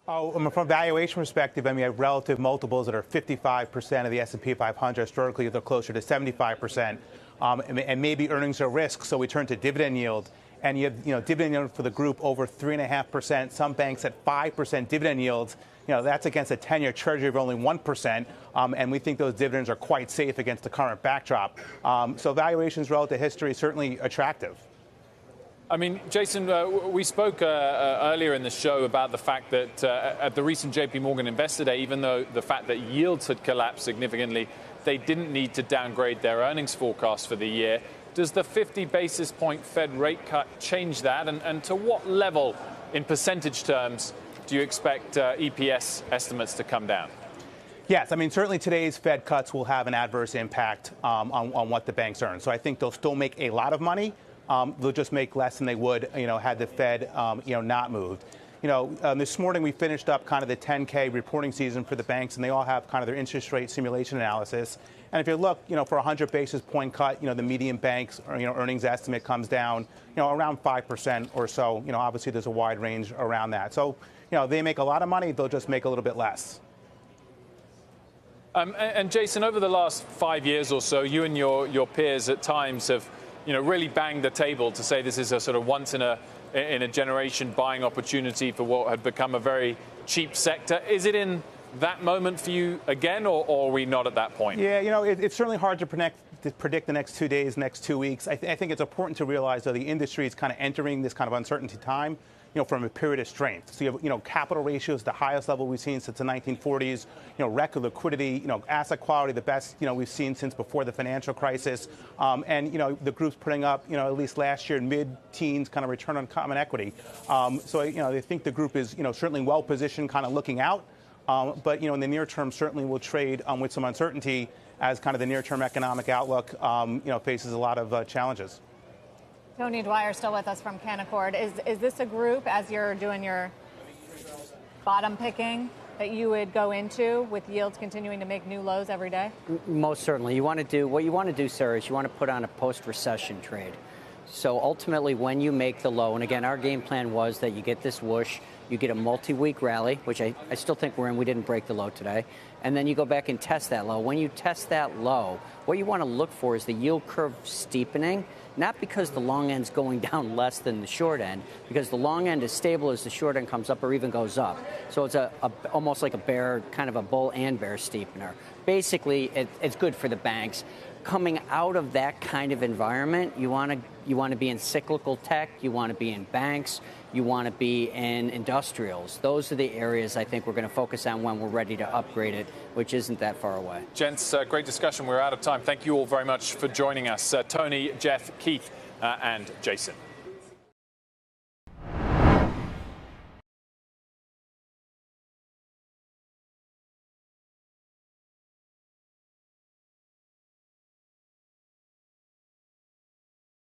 Oh, from a valuation perspective, I mean, you have relative multiples that are 55% of the S&P 500. Historically, they're closer to 75%. And maybe earnings are risk, so we turn to dividend yield. And you have, dividend yield for the group over 3.5%. Some banks at 5% dividend yields. That's against a 10-year treasury of only 1%. And we think those dividends are quite safe against the current backdrop. So valuations relative to history certainly attractive. I mean, Jason, we spoke earlier in the show about the fact that at the recent JP Morgan Investor Day, even though the fact that yields had collapsed significantly, they didn't need to downgrade their earnings forecast for the year. Does the 50 basis point Fed rate cut change that? And to what level, in percentage terms, do you expect EPS estimates to come down? Yes, I mean, certainly today's Fed cuts will have an adverse impact on what the banks earn. So I think they'll still make a lot of money. They'll just make less than they would, had the Fed, not moved. This morning we finished up kind of the 10K reporting season for the banks, and they all have kind of their interest rate simulation analysis. And if you look, for a 100 basis point cut, the median banks, earnings estimate comes down, around 5% or so. Obviously there's a wide range around that. So, they make a lot of money, they'll just make a little bit less. And Jason, over the last 5 years or so, you and your peers at times have really banged the table to say this is a sort of once in a generation buying opportunity for what had become a very cheap sector. Is it in that moment for you again, or are we not at that point? Yeah, it's certainly hard to predict the next 2 days, next 2 weeks. I think it's important to realize, though, the industry is kind of entering this kind of uncertainty time, from a period of strength. So you have, capital ratios, the highest level we've seen since the 1940s, record liquidity, asset quality, the best, we've seen since before the financial crisis. And, the group's putting up, at least last year, mid-teens kind of return on common equity. So, I think the group is, certainly well positioned kind of looking out. But, in the near term, certainly will trade with some uncertainty as kind of the near-term economic outlook, faces a lot of challenges. Tony Dwyer still with us from Canaccord. Is this a group, as you're doing your bottom picking, that you would go into with yields continuing to make new lows every day? Most certainly. What you want to do, Sarah, is you want to put on a post-recession trade. So ultimately, when you make the low, and again, our game plan was that you get this whoosh, you get a multi-week rally, which I still think we're in. We didn't break the low today. And then you go back and test that low. When you test that low, what you want to look for is the yield curve steepening, not because the long end's going down less than the short end, because the long end is stable as the short end comes up or even goes up. So it's almost like a bear, kind of a bull and bear steepener. Basically, it's good for the banks. Coming out of that kind of environment, you want to be in cyclical tech, you want to be in banks, you want to be in industrials. Those are the areas I think we're going to focus on when we're ready to upgrade it, which isn't that far away. Gents, great discussion. We're out of time. Thank you all very much for joining us. Tony, Jeff, Keith, and Jason.